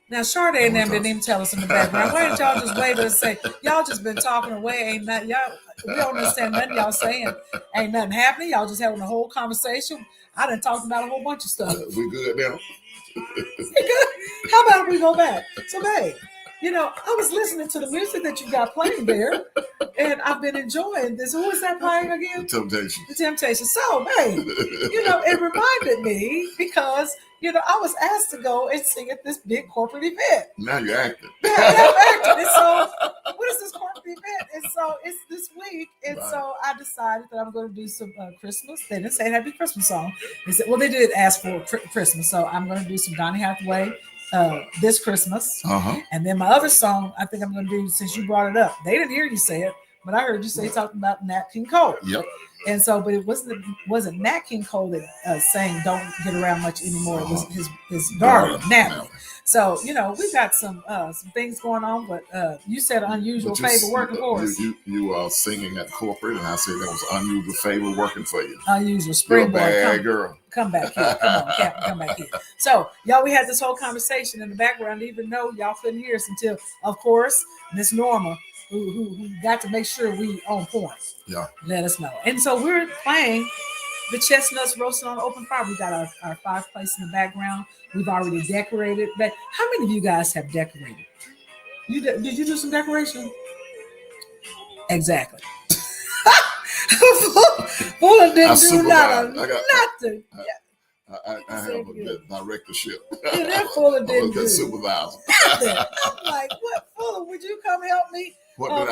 Now, Shardae and them didn't even tell us in the background. Why didn't y'all just wait and say, y'all just been talking away? Ain't nothing, y'all, we don't understand nothing y'all saying. Ain't nothing happening. Y'all just having a whole conversation. I done talked about a whole bunch of stuff. We good now? How about we go back? So, babe, I was listening to the music that you got playing there, and I've been enjoying this. Who is that playing again? The Temptations. The Temptations. So, babe, it reminded me because, I was asked to go and sing at this big corporate event. Now you're acting. Yeah, I'm acting. And so, what is this corporate event? And so, it's this week. And so, I decided that I'm going to do some Christmas. They didn't say Happy Christmas song. They said, well, they did ask for Christmas. So, I'm going to do some Donny Hathaway this Christmas. And then my other song, I think I'm going to do, since you brought it up. They didn't hear you say it, but I heard you say talking about Nat King Cole. Yep. And so, but it wasn't Nat King Cole that saying "Don't get around much anymore." It was his daughter, Natalie. So we got some things going on. But you said unusual favor working for us. You are singing at corporate, and I said that was unusual favor working for you. Unusual springboard, girl. Come back here. Come on, Captain, come back here. So, y'all, we had this whole conversation in the background, even though y'all couldn't hear us until, of course, Miss Norma, who got to make sure we on point. Yeah. Let us know. And so we're playing the chestnuts roasting on the open fire. We got our fireplace in the background. We've already decorated. But how many of you guys have decorated? Did you do some decoration? Exactly. Fuller didn't do nothing. I have a good directorship. Yeah, that Fuller didn't do. Supervisor. I'm like, what, Fuller? Would you come help me? What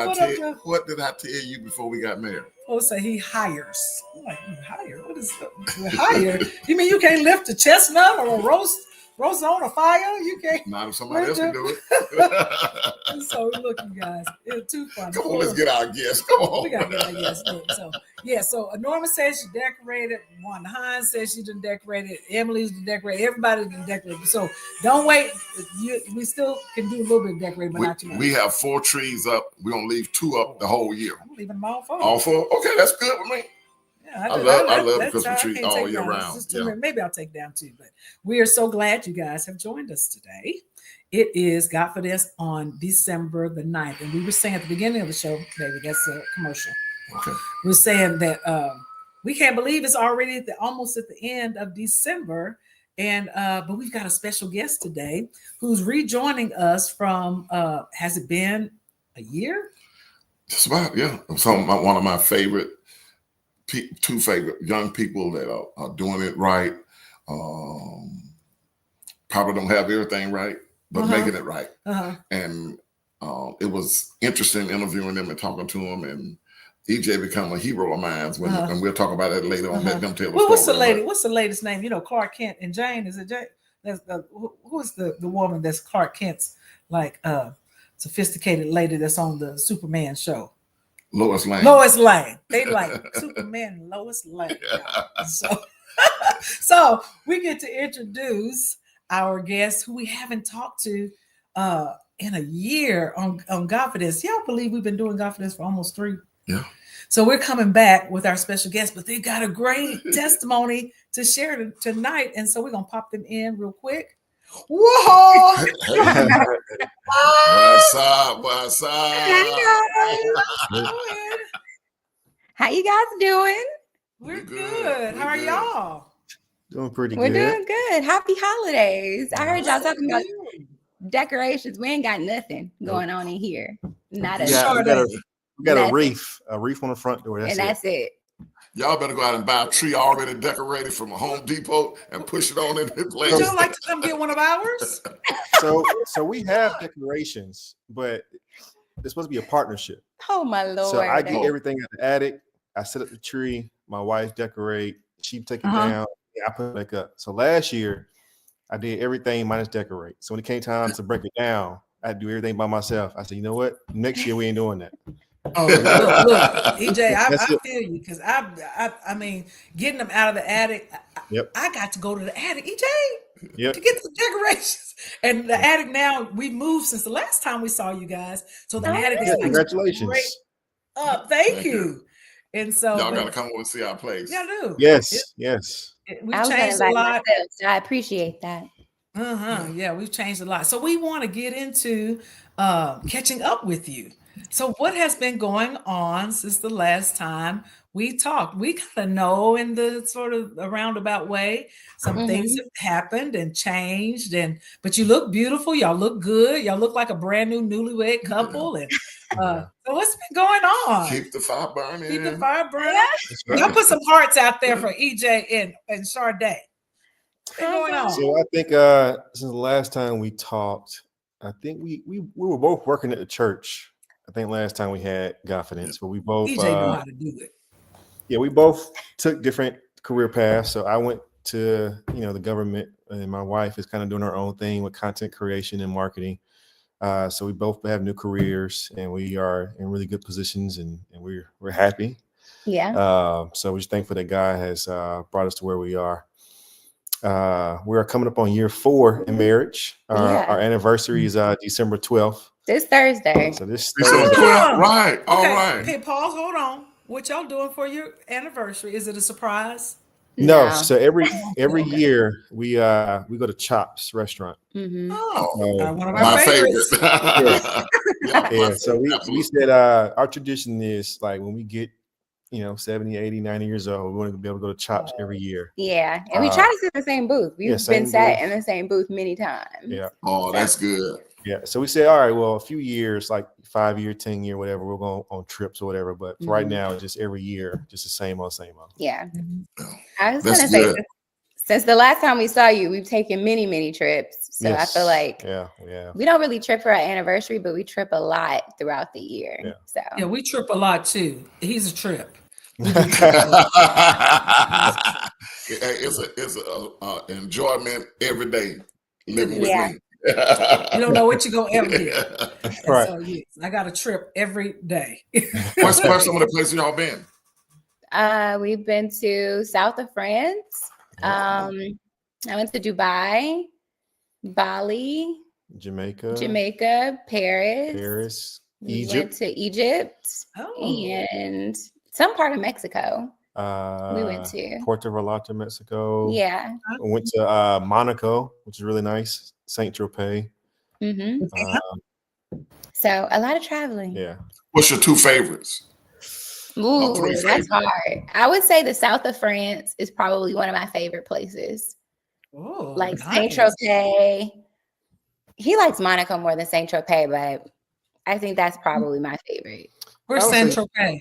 did I tell you before we got married? Fuller said he hires. I'm like, you hire? What is hire? You mean you can't lift a chestnut or a roast on a fire? You can't. Not if somebody else can do it. So look, you guys, it's too funny. Come on, let's get our guests. Come on. We gotta get our guests. So yeah, so Norma says she decorated. Wanda Hines says she done decorated. Emily's done decorated. Everybody done decorated. So don't wait. We still can do a little bit of decorating, but not too much. We have 4 trees up. We're gonna leave 2 up the whole year. I'm leaving them all 4. All 4? Okay, that's good with me. Yeah, I love the Christmas tree all year round. Yeah. Maybe I'll take down 2, but we are so glad you guys have joined us today. It is GodFidence on December the 9th. And we were saying at the beginning of the show, baby, that's a commercial. Okay. We're saying that we can't believe it's already almost at the end of December. And but we've got a special guest today who's rejoining us from has it been a year? Just about, yeah. One of my favorite 2 favorite young people that are doing it right. Probably don't have everything right, but making it right. And it was interesting interviewing them and talking to them. And EJ become a hero of mine. And we'll talk about that later on. Let them tell the story. What's the lady? What's the latest name? Clark Kent and Jane. Is it Jane? Who's the woman that's Clark Kent's sophisticated lady that's on the Superman show? Lois Lane. They like Superman and Lois Lane. So we get to introduce our guest who we haven't talked to in a year on GodFidence. Y'all believe we've been doing GodFidence for almost 3? Yeah. So we're coming back with our special guest, but they got a great testimony to share tonight. And so we're going to pop them in real quick. Whoa! What's up? How you guys doing? We're good. How are y'all? Doing pretty We're good. We're doing good. Happy holidays. I heard y'all talking about decorations. We ain't got nothing going on in here. Not a we got a reef on the front door. That's it. Y'all better go out and buy a tree already decorated from a Home Depot and push it on in the place. Would you like to come get one of ours? So we have decorations, but it's supposed to be a partnership. Oh my Lord. So I get everything at the attic. I set up the tree. My wife decorate. She take it down. I put it back up. So last year, I did everything minus decorate. So when it came time to break it down, I had to do everything by myself. I said, you know what? Next year we ain't doing that. Oh, look, EJ, I feel you because I mean, getting them out of the attic. I got to go to the attic, EJ, to get the decorations. And the attic now we moved since the last time we saw you guys. So the attic is congratulations. Great up. Thank you. And so y'all gotta come over and see our place. Yeah, I do. Yes. We I was changed a lot. myself, so I appreciate that. Yeah, we've changed a lot. So we want to get into catching up with you. So what has been going on since the last time we talked? We kind of know in the sort of a roundabout way some things have happened and changed, but you look beautiful. Y'all look good. Y'all look like a brand new newlywed couple. And so what's been going on? Keep the fire burning. Keep the fire burning. Right. Y'all put some hearts out there for EJ and Shardae. What's been going on? So I think since the last time we talked, I think we were both working at the church. I think last time we had CST, but we both EJ know how to do it. Yeah, we both took different career paths. So I went to the government, and my wife is kind of doing her own thing with content creation and marketing. So we both have new careers, and we are in really good positions, and we're happy. Yeah. So we're just thankful that God has brought us to where we are. We are coming up on year 4 in marriage. Our anniversary is December 12th. This Thursday. So this December Thursday. 12th. Right. All Okay. right. Okay, pause. Hold on. What y'all doing for your anniversary? Is it a surprise? No. So every year we go to Chops restaurant. Oh, one of my favorites. favorite. Yeah. So we said our tradition is like when we get 70, 80, 90 years old, we want to be able to go to Chops every year. Yeah. And we try to sit in the same booth. We've been sat in the same booth many times. Yeah. Oh, that's good. Yeah. So we said, all right, well, a few years, like 5 year, 10 year, whatever, we'll go on trips or whatever. But for right now, just every year, just the same old, same old. Yeah. I was going to say, since the last time we saw you, we've taken many, many trips. So I feel like we don't really trip for our anniversary, but we trip a lot throughout the year. Yeah. So yeah, we trip a lot too. He's a trip. It's a enjoyment every day living with me. You don't know what you're gonna ever get. Right. So yes, I got a trip every day. What's some of the places y'all been? We've been to south of France. I went to Dubai, Bali, Jamaica, Paris, Egypt. Went to Egypt, and some part of Mexico. We went to Puerto Vallarta, Mexico. Yeah. We went to Monaco, which is really nice. Saint Tropez. So a lot of traveling. Yeah. What's your 2 favorites? Ooh, that's hard. I would say the south of France is probably one of my favorite places. Oh, like Saint Tropez. He likes Monaco more than Saint Tropez, but I think that's probably my favorite. Where's Saint Tropez?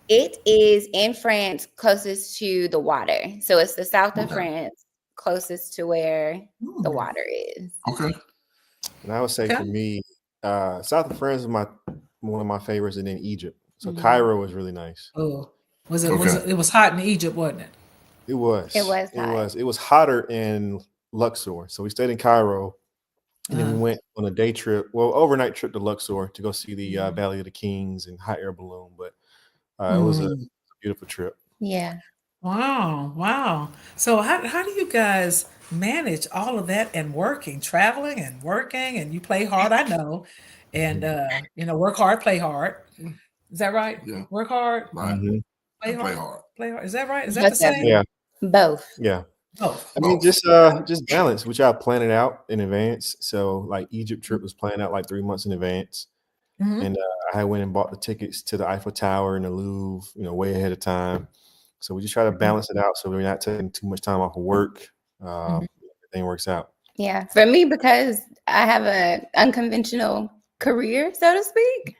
It is in France, closest to the water. So it's the south of France, closest to where the water is. Okay. And I would say for me, south of France is one of my favorites, and then Egypt. So Cairo was really nice. Oh, it was hot in Egypt, wasn't it? It was. Hot. It was hotter in Luxor. So we stayed in Cairo, and then we went on a day trip, overnight trip to Luxor to go see the Valley of the Kings and hot air balloon. But it was a beautiful trip. Yeah. Wow. So how do you guys manage all of that and traveling and working, and you play hard, I know, and work hard, play hard. Is that right? Yeah. Work hard. Right. Play hard. Is that right? Is that the same? Yeah. Both. Yeah. Both. I mean, just balance. We try to plan it out in advance. So like Egypt trip was planned out like 3 months in advance. And I went and bought the tickets to the Eiffel Tower and the Louvre, way ahead of time. So we just try to balance it out so we're not taking too much time off of work. Everything works out. Yeah. For me, because I have an unconventional career, so to speak,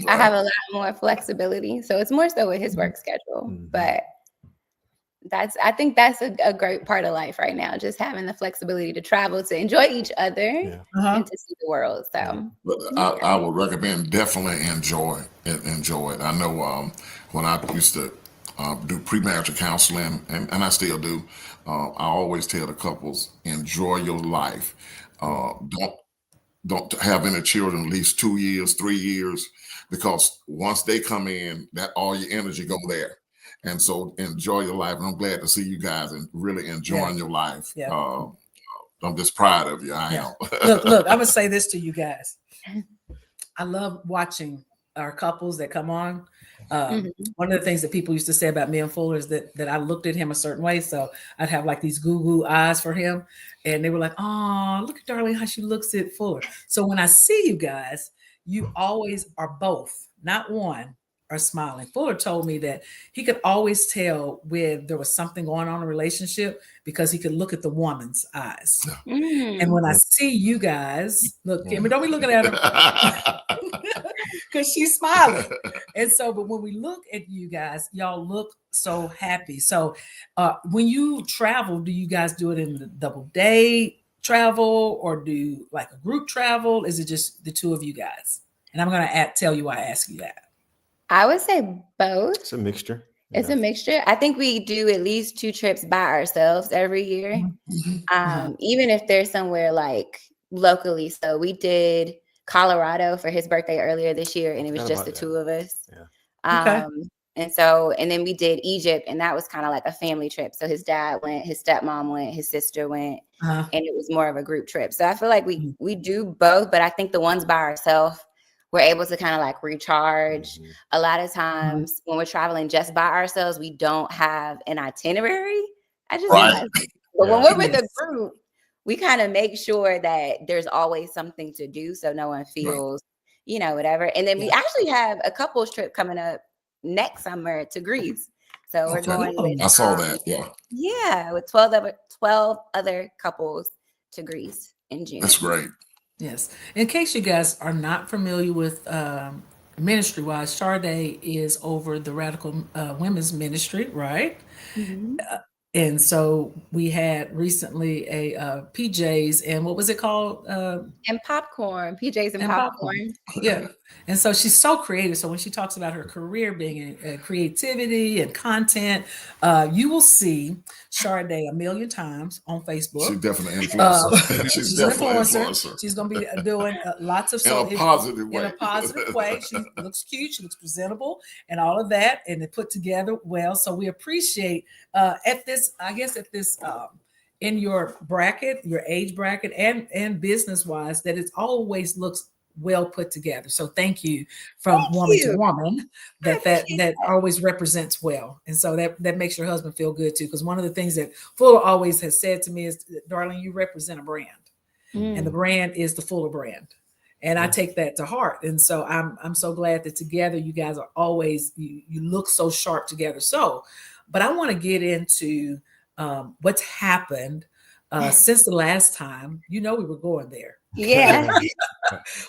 I have a lot more flexibility. So it's more so with his work schedule. But I think that's a great part of life right now, just having the flexibility to travel, to enjoy each other and to see the world. So but I would recommend definitely enjoy it. I know when I used to do premarital counseling, and I still do, I always tell the couples, enjoy your life. Don't have any children at least 2 years, 3 years, because once they come in, that all your energy go there. And so enjoy your life. And I'm glad to see you guys and really enjoying your life. Yeah. I'm just proud of you. I am. Look, I'm gonna say this to you guys. I love watching our couples that come on, One of the things that people used to say about me and Fuller is that I looked at him a certain way. So I'd have like these goo eyes for him. And they were like, oh, look at Darlene, how she looks at Fuller. So when I see you guys, you always are both, not one, are smiling. Fuller told me that he could always tell when there was something going on in a relationship because he could look at the woman's eyes. And when I see you guys, look, Kimmy, don't be looking at her because she's smiling. And so, but when we look at you guys, y'all look so happy. So when you travel, do you guys do it in the double day travel or do like a group travel? Is it just the two of you guys? And I'm going to tell you why I ask you that. I would say both. It's a mixture. It's a mixture. I think we do at least 2 trips by ourselves every year. Even if there's somewhere like locally. So we did Colorado for his birthday earlier this year, and it was just the 2 of us. And then we did Egypt, and that was kind of like a family trip. So his dad went, his stepmom went, his sister went, and it was more of a group trip. So I feel like we do both, but I think the ones by ourselves, we're able to kind of like recharge. A lot of times when we're traveling just by ourselves, we don't have an itinerary. I just realized. But when we're with a group, we kind of make sure that there's always something to do so no one feels, whatever. And then we actually have a couples trip coming up next summer to Greece. So we're going with, I saw that. with 12 other couples to Greece in June. That's great. Yes. In case you guys are not familiar with ministry-wise, Shardae is over the Radical Women's Ministry, right? And so we had recently a PJs and what was it called? And popcorn, PJs and popcorn. Yeah. And so she's so creative. So when she talks about her career being in creativity and content, you will see Shardae a million times on Facebook. She's definitely an influencer. She's definitely an influencer. She's going to be doing lots of in a positive way. In a positive way. She looks cute. She looks presentable and all of that. And it put together well. So we appreciate in your bracket, your age bracket and business wise, that it always looks well put together. So thank you from woman to woman that always represents well. And so that makes your husband feel good too. Because one of the things that Fuller always has said to me is, darling, you represent a brand and the brand is the Fuller brand. And I take that to heart. And so I'm so glad that together you guys are always, you look so sharp together. So, but I want to get into what's happened since the last time. We were going there. Yeah.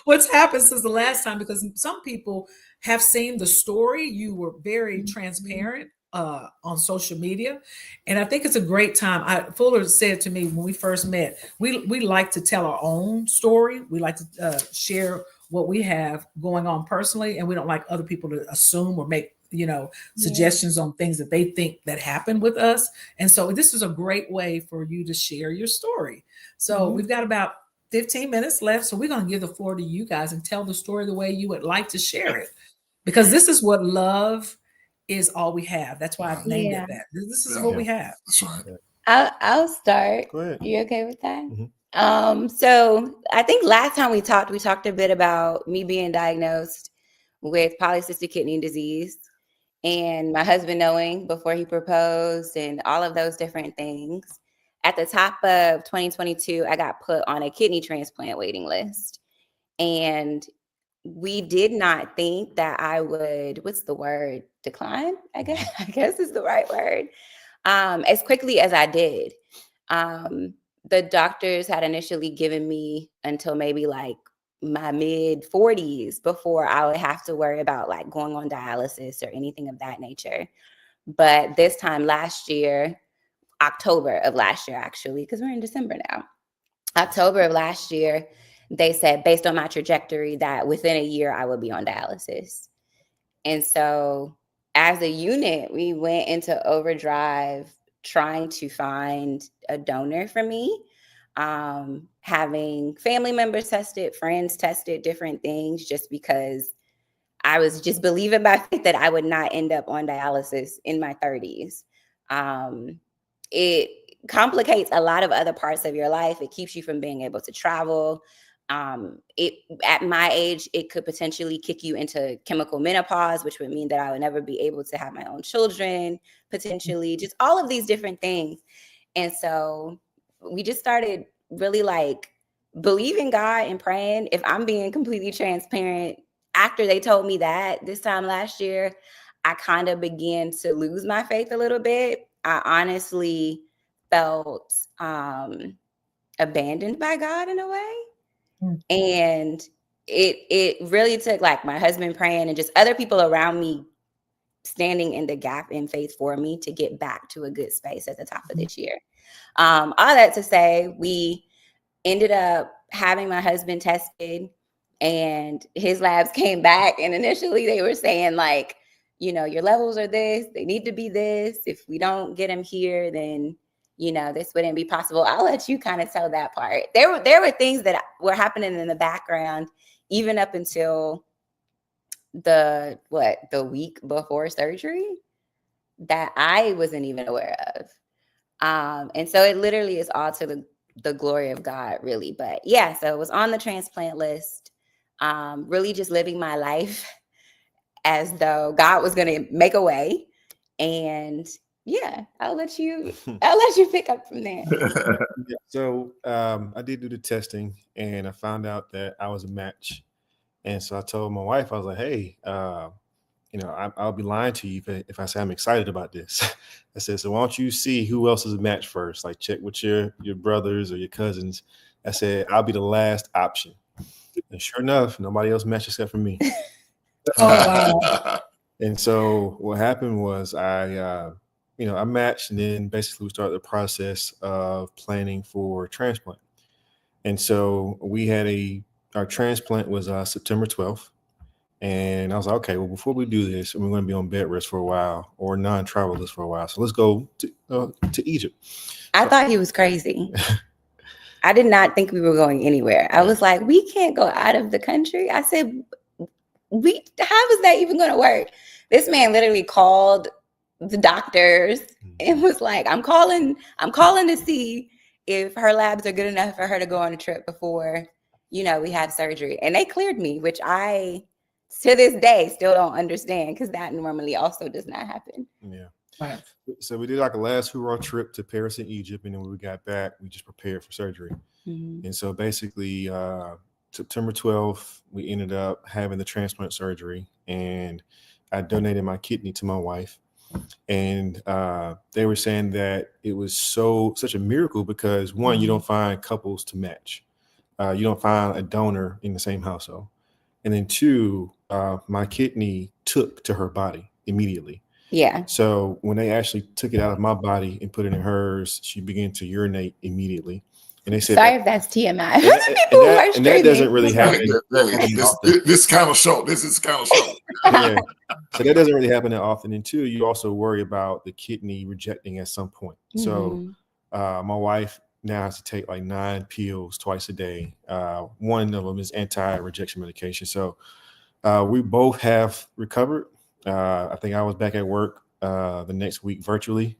What's happened since the last time? Because some people have seen the story. You were very transparent on social media. And I think it's a great time. Fuller said to me when we first met, we like to tell our own story. We like to share what we have going on personally. And we don't like other people to assume or make suggestions on things that they think that happened with us. And so this is a great way for you to share your story. So we've got about 15 minutes left. So we're going to give the floor to you guys and tell the story the way you would like to share it, because this is what love is, all we have. That's why I've named it that. This is what we have. That's right. I'll start. Go ahead. You okay with that? So I think last time we talked a bit about me being diagnosed with polycystic kidney disease and my husband knowing before he proposed and all of those different things. At the top of 2022, I got put on a kidney transplant waiting list. And we did not think that I would, decline? I guess is the right word. As quickly as I did. The doctors had initially given me until maybe like my mid 40s before I would have to worry about like going on dialysis or anything of that nature. But this time last year, October of last year, actually, because we're in December now. October of last year, they said, based on my trajectory, that within a year I would be on dialysis. And so as a unit, we went into overdrive trying to find a donor for me, having family members tested, friends tested, different things, just because I was just believing by faith that I would not end up on dialysis in my 30s. It complicates a lot of other parts of your life. It keeps you from being able to travel. It at my age, it could potentially kick you into chemical menopause, which would mean that I would never be able to have my own children, potentially, just all of these different things. And so we just started really like believing God and praying. If I'm being completely transparent, after they told me that this time last year, I kind of began to lose my faith a little bit. I honestly felt abandoned by God in a way. And it really took like my husband praying and just other people around me standing in the gap in faith for me to get back to a good space at the top of this year. All that to say, we ended up having my husband tested and his labs came back. And initially they were saying like, your levels are this, they need to be this. If we don't get him here, then this wouldn't be possible. I'll let you kind of tell that part. There were things that were happening in the background, even up until the week before surgery that I wasn't even aware of. And so it literally is all to the glory of God, really. But yeah, so it was on the transplant list, really just living my life as though God was going to make a way. And yeah, I'll let you pick up from there. Yeah, so I did do the testing and I found out that I was a match. And so I told my wife, I was like, hey, I'll be lying to you if I say I'm excited about this. I said, so why don't you see who else is a match first? Like check with your brothers or your cousins. I said, I'll be the last option. And sure enough, nobody else matched except for me. And so what happened was I matched, and then basically we started the process of planning for transplant. And so we had our transplant was September 12th. And I was like, okay, well, before we do this, we're going to be on bed rest for a while or non-travel list for a while. So let's go to Egypt. I thought he was crazy. I did not think we were going anywhere. I was like, we can't go out of the country. I said, how is that even going to work? This man literally called the doctors and was like, I'm calling to see if her labs are good enough for her to go on a trip before, we have surgery. And they cleared me, which I, to this day, still don't understand because that normally also does not happen. Yeah. Right. So we did like a last hurrah trip to Paris and Egypt. And then when we got back, we just prepared for surgery. Mm-hmm. And so basically, September 12th, we ended up having the transplant surgery, and I donated my kidney to my wife. And they were saying that it was such a miracle because one, you don't find couples to match. You don't find a donor in the same household. And then two, my kidney took to her body immediately. Yeah. So when they actually took it out of my body and put it in hers, she began to urinate immediately. And they said, sorry if that's TMI. And that doesn't really happen. This kind of show. This is kind of show. Yeah. So that doesn't really happen that often. And two, you also worry about the kidney rejecting at some point. Mm-hmm. So my wife now has to take like 9 pills twice a day. One of them is anti-rejection medication. So we both have recovered. I think I was back at work the next week virtually.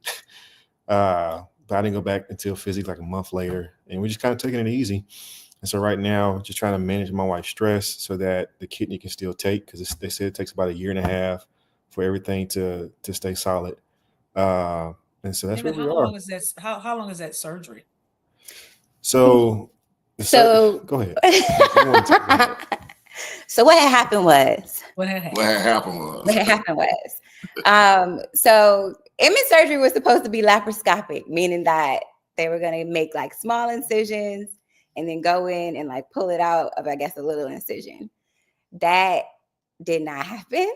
But I didn't go back until physically like a month later. And we're just kind of taking it easy. And so right now, just trying to manage my wife's stress so that the kidney can still take, because they said it takes about 1.5 years for everything to stay solid. And so that's where we are. How long is that surgery? So go ahead. So what had happened was. So Emmett surgery was supposed to be laparoscopic, meaning that they were going to make like small incisions and then go in and like pull it out of, I guess, a little incision. That did not happen.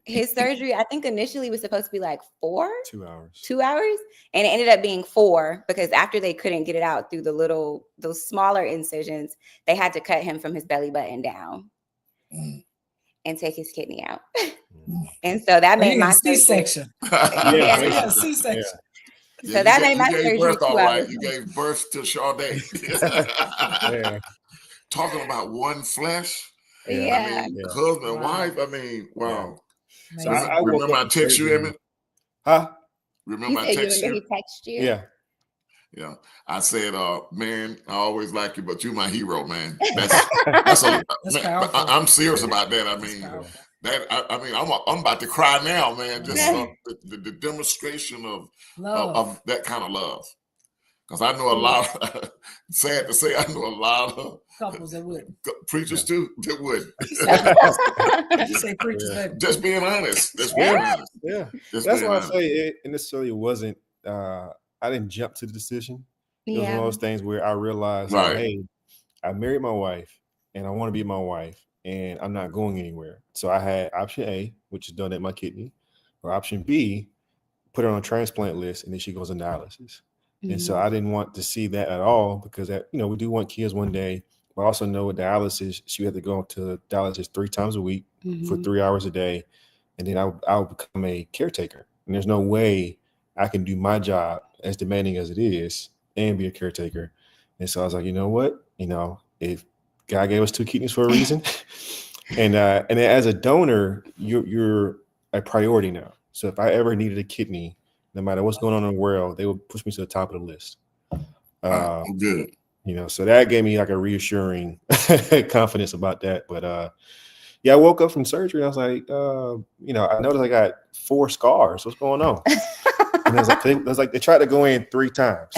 His surgery, I think initially was supposed to be like 2 hours. 2 hours. And it ended up being 4 because after they couldn't get it out through those smaller incisions, they had to cut him from his belly button down and take his kidney out. And so that made my C-section. C-section. So that made my surgery 2 hours. You gave birth to Shardae. Talking about one flesh. Yeah. Husband and wife. I mean, wow. Yeah. So I remember I text you, Emmett? Huh? Remember I text you? He texted you? Yeah. Yeah, I said, man, I always like you, but you my hero, man. That's man, I'm serious about that. I mean, I'm about to cry now, man. Just the demonstration of that kind of love. Because I know a lot. Sad to say, I know a lot of couples that would, preachers too that would. You say preachers, baby. Just being honest. Just being honest. Yeah, just that's why I say it necessarily wasn't. I didn't jump to the decision. It was one of those things where I realized, like, hey, I married my wife, and I want to be my wife, and I'm not going anywhere. So I had option A, which is donate my kidney, or option B, put her on a transplant list, and then she goes on dialysis. And so I didn't want to see that at all, because that, we do want kids one day, but also know with dialysis, she had to go to dialysis 3 times a week for 3 hours a day. And then I'll become a caretaker. And there's no way I can do my job as demanding as it is and be a caretaker. And so I was like, you know what? If God gave us 2 kidneys for a reason, and then as a donor, you're a priority now. So if I ever needed a kidney, no matter what's going on in the world, they would push me to the top of the list. Good. So that gave me like a reassuring confidence about that. But I woke up from surgery and I was like, I noticed I got 4 scars. What's going on? And it was like they tried to go in 3 times.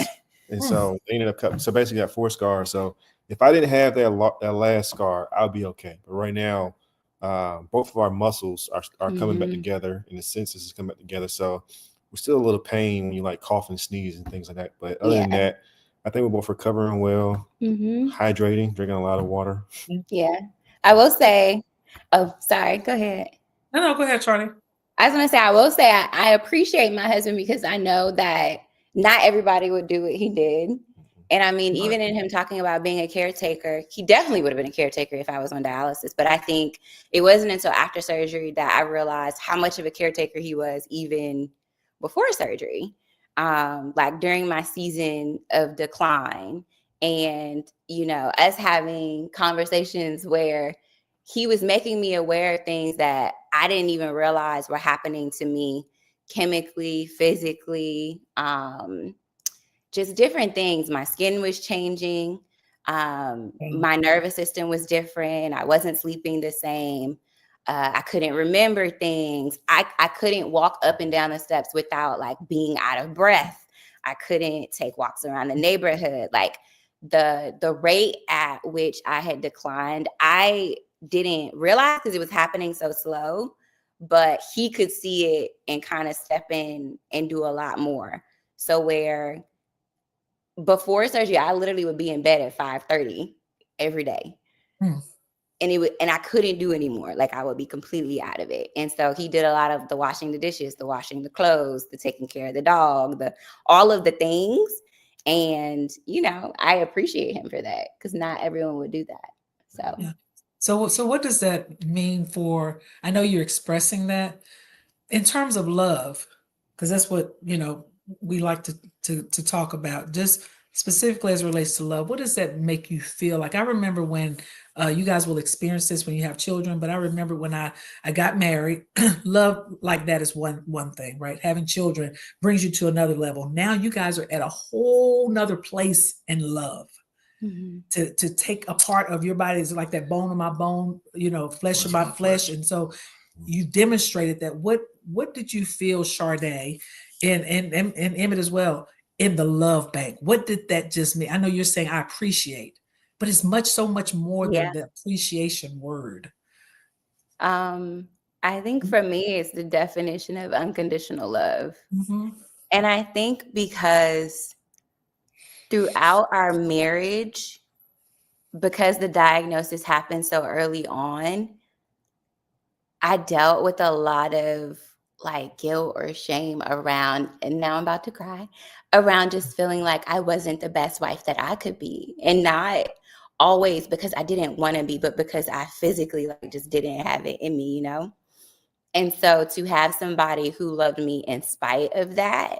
And so they ended up cutting. So basically got 4 scars. So if I didn't have that last scar, I'll be okay. But right now, both of our muscles are coming back together, and the senses is coming back together. So we're still a little pain when you like cough and sneeze and things like that. But other than that, I think we're both recovering well, hydrating, drinking a lot of water. Yeah. I will say, oh, sorry, go ahead. No, go ahead, Charlie. I was going to say, I will say I appreciate my husband, because I know that not everybody would do what he did. And I mean, even in him talking about being a caretaker, he definitely would have been a caretaker if I was on dialysis. But I think it wasn't until after surgery that I realized how much of a caretaker he was even before surgery, like during my season of decline, and, us having conversations where he was making me aware of things that I didn't even realize were happening to me chemically, physically, just different things. My skin was changing. My nervous system was different. I wasn't sleeping the same. I couldn't remember things. I couldn't walk up and down the steps without like being out of breath. I couldn't take walks around the neighborhood. Like the rate at which I had declined, I didn't realize because it was happening so slow, but he could see it and kind of step in and do a lot more. So where before surgery, I literally would be in bed at 5:30 every day. And I couldn't do anymore. Like I would be completely out of it. And so he did a lot of the washing the dishes, the washing the clothes, the taking care of the dog, all of the things. And, I appreciate him for that, because not everyone would do that. So, yeah. So what does that mean for, I know you're expressing that in terms of love, because that's what, we like to talk about, just specifically as it relates to love. What does that make you feel like? I remember when you guys will experience this when you have children, but I remember when I got married, love like that is one thing, right? Having children brings you to another level. Now you guys are at a whole nother place in love. To take a part of your body is like that bone of my bone, flesh of my flesh. And so you demonstrated that. What did you feel, Shardae, and Emmett as well, in the love bank? What did that just mean? I know you're saying I appreciate, but it's so much more than the appreciation word. I think for me, it's the definition of unconditional love. And I think because throughout our marriage, because the diagnosis happened so early on, I dealt with a lot of like guilt or shame around, and now I'm about to cry, around just feeling like I wasn't the best wife that I could be. And not always because I didn't want to be, but because I physically just didn't have it in me, And so to have somebody who loved me in spite of that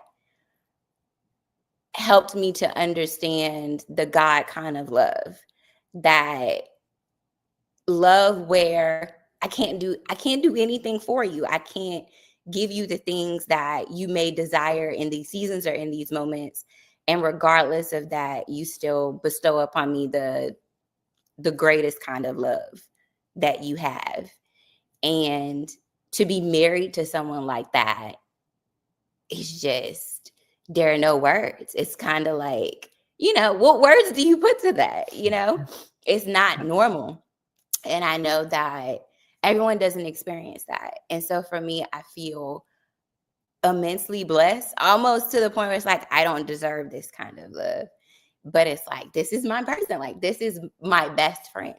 helped me to understand the God kind of love, that love where I can't do anything for you. I can't give you the things that you may desire in these seasons or in these moments. And regardless of that, you still bestow upon me the greatest kind of love that you have. And to be married to someone like that, it's just, there are no words. It's kind of like, what words do you put to that? It's not normal. And I know that everyone doesn't experience that. And so for me, I feel immensely blessed, almost to the point where it's like, I don't deserve this kind of love. But it's like, this is my person. Like, this is my best friend.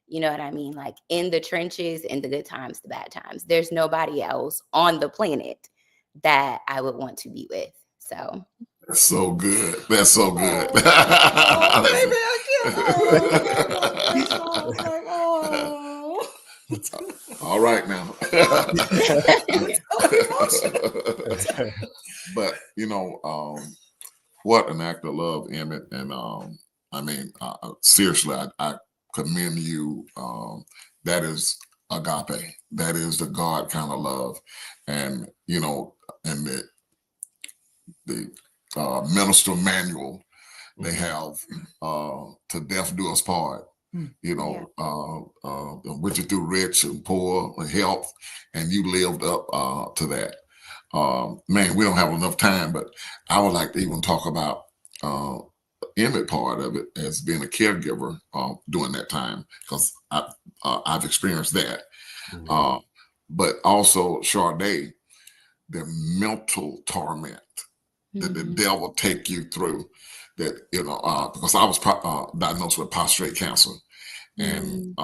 You know what I mean? Like, in the trenches, in the good times, the bad times, there's nobody else on the planet that I would want to be with. So that's so good. That's so good. All right now. But what an act of love, Emmett. And I mean, seriously, I commend you. That is agape. That is the God kind of love. And and the minister manual they have, to death do us part. Which is through rich and poor and health, and you lived up to that. Man, we don't have enough time, but I would like to even talk about Emmett part of it as being a caregiver during that time, because I've experienced that. But also, Shardae, the mental torment that the devil take you through, that because I was diagnosed with prostate cancer, and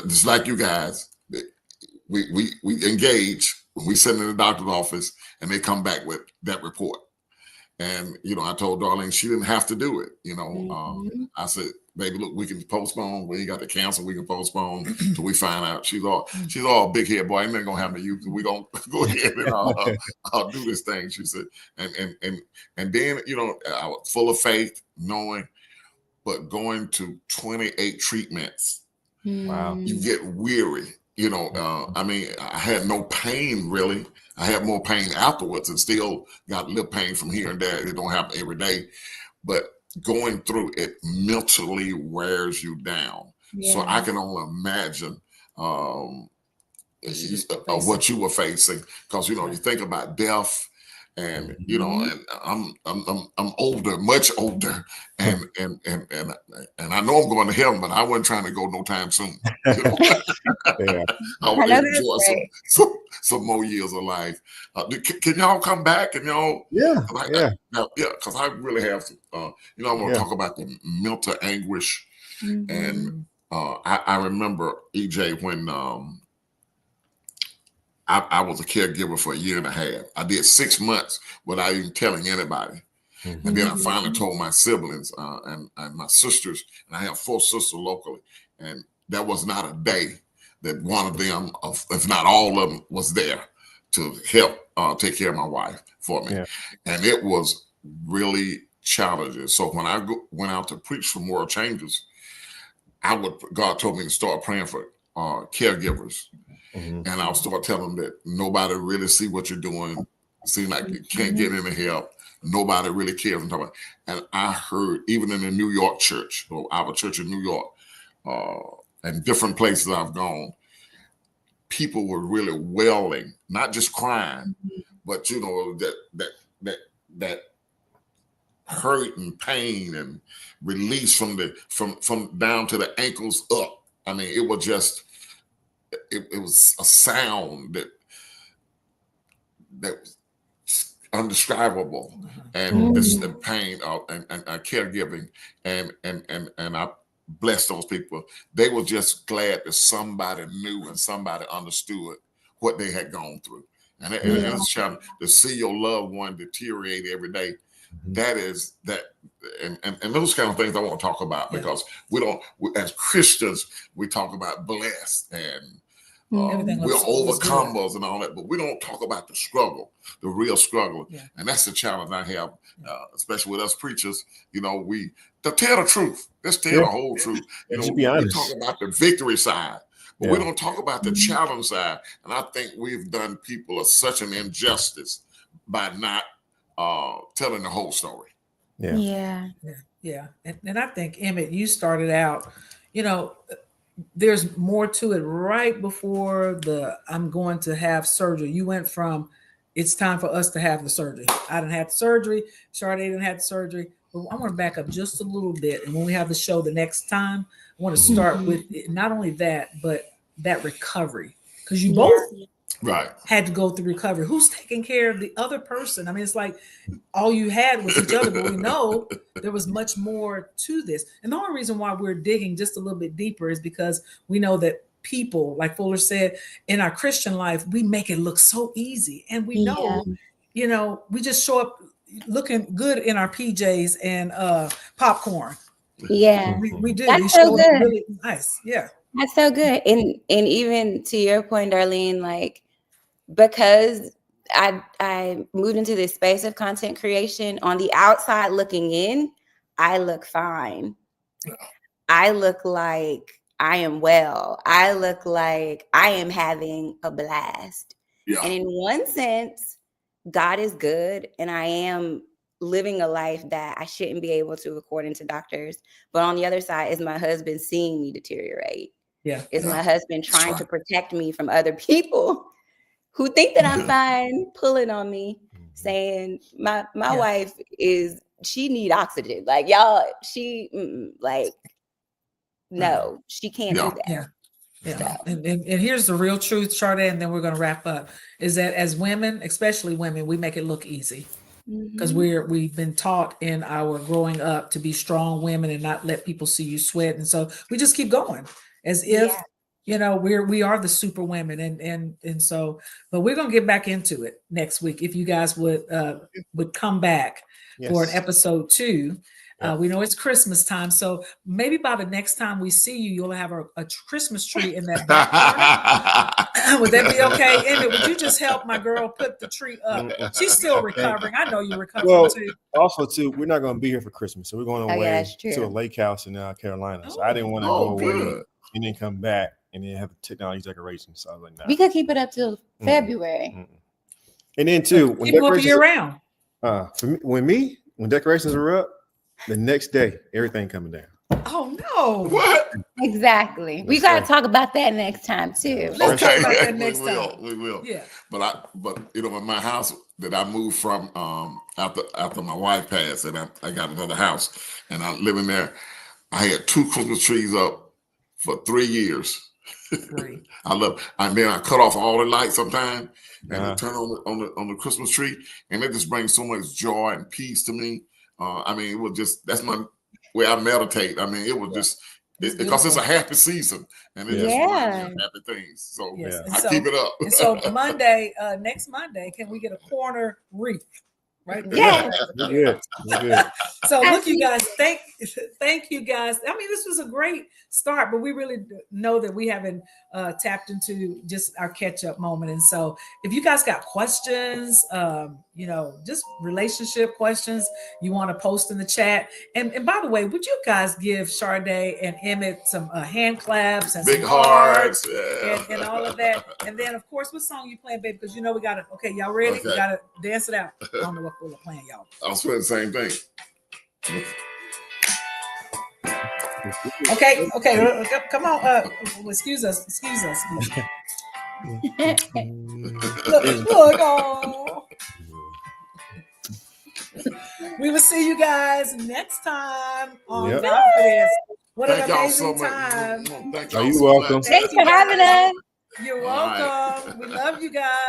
just like you guys, we engage when we sit in the doctor's office and they come back with that report. And I told Darlene she didn't have to do it. I said, baby, look, we can postpone. We ain't got the cancer. We can postpone till we find out. She's all big head, boy. Ain't nothing gonna happen to you. We gonna go ahead and I'll do this thing. She said, and then I was full of faith, knowing, but going to 28 treatments, wow, you get weary. I mean, I had no pain really. I had more pain afterwards, and still got a little pain from here and there. It don't happen every day, but going through it mentally wears you down. Yeah. So I can only imagine what you were facing, because you think about death, and and I'm older, much older, and I know I'm going to heaven, but I wasn't trying to go no time soon. Yeah. I want to enjoy some more years of life. Can y'all come back and Yeah, because I really have to. I want to talk about the mental anguish, and I remember, EJ, when I was a caregiver for a year and a half. I did 6 months without even telling anybody. And then I finally told my siblings and my sisters, and I have 4 sisters locally. And there was not a day that one of them, if not all of them, was there to help take care of my wife for me. Yeah. And it was really challenging. So when I went out to preach for World Changes, God told me to start praying for caregivers. And I'll start telling them that nobody really see what you're doing. Seem like you can't get any help. Nobody really cares. And I heard, even in the New York church, or our church in New York, and different places I've gone, people were really wailing, not just crying, but that hurt and pain and release from down to the ankles up. I mean, it was just. It was a sound that was undescribable, and this the pain and caregiving, and I bless those people. They were just glad that somebody knew and somebody understood what they had gone through, and it's challenging to see your loved one deteriorate every day. That is that, and those kind of things I want to talk about, because as Christians, we talk about blessed and we're overcomers and all that, but we don't talk about the struggle, the real struggle. Yeah. And that's the challenge I have, especially with us preachers. We to tell the truth. Let's tell the whole truth. We talk about the victory side, but we don't talk about the challenge side. And I think we've done people such an injustice by not telling the whole story. Yeah. And I think, Emmett, you started out, there's more to it. Right before I'm going to have surgery, you went from it's time for us to have the surgery. I didn't have the surgery. Shardae didn't have the surgery. But I want to back up just a little bit. And when we have the show the next time, I want to start with not only that, but that recovery. Because you both had to go through recovery. Who's taking care of the other person? I mean, it's like all you had was each other, but we know there was much more to this. And the only reason why we're digging just a little bit deeper is because we know that people, like Fuller said, in our Christian life, we make it look so easy. And we know, we just show up looking good in our PJs and popcorn. Yeah. We do. That's we so show good. up really nice. Yeah. That's so good. And even to your point, Darlene, like, because I moved into this space of content creation, on the outside looking in, I look fine. I look like I am well. I look like I am having a blast. Yeah. And in one sense, God is good, and I am living a life that I shouldn't be able to, according to doctors. But on the other side is my husband seeing me deteriorate. Yeah. Is my husband trying to protect me from other people who think that I'm fine, pulling on me, saying my wife she need oxygen. Like, y'all, no, she can't do that. Yeah. Yeah. And here's the real truth, Shardae, and then we're going to wrap up, is that as women, especially women, we make it look easy because we've been taught in our growing up to be strong women and not let people see you sweat. And so we just keep going as if, we are the super women. And so, but we're going to get back into it next week. If you guys would come back for an episode 2. We know it's Christmas time, so maybe by the next time we see you, you'll have a Christmas tree in that back corner. Would that be okay? Emmett, would you just help my girl put the tree up? She's still recovering. I know you're recovering too. Also, too, we're not going to be here for Christmas, so we're going away to a lake house in Carolina. So I didn't want to go away and then come back and then have to take down these decorations. So I was like, nah. We could keep it up till February. And then too, when keep them up year round. For me, when decorations are up, the next day, everything coming down. Oh no! What? Exactly. We got to talk about that next time too. Let's talk about that next time. We will. Yeah. But in my house that I moved from after my wife passed, and I got another house, and I live in there. I had 2 Christmas trees up for 3 years. And then I cut off all the lights sometime and I turn on the Christmas tree, and it just brings so much joy and peace to me. It was just, that's my way I meditate. It was just, because it's a happy season and it just brings happy things. So I keep it up. And so next Monday, can we get a corner wreath? Right? Yeah. We're good. So look, you guys, thank you guys. This was a great start, but we really know that we haven't tapped into just our catch-up moment. And so if you guys got questions, just relationship questions you want to post in the chat. And by the way, would you guys give Shardae and Emmett some hand claps and big some hearts and all of that? And then, of course, what song you playing, baby? Because we got to, okay, y'all ready? Okay. We got to dance it out. I don't know what we're playing, y'all. I was playing the same thing. Okay, come on. Excuse us. Look, oh. We will see you guys next time on GodFidence. What an amazing time. You're welcome. Thanks for having us. You're welcome. We love you guys.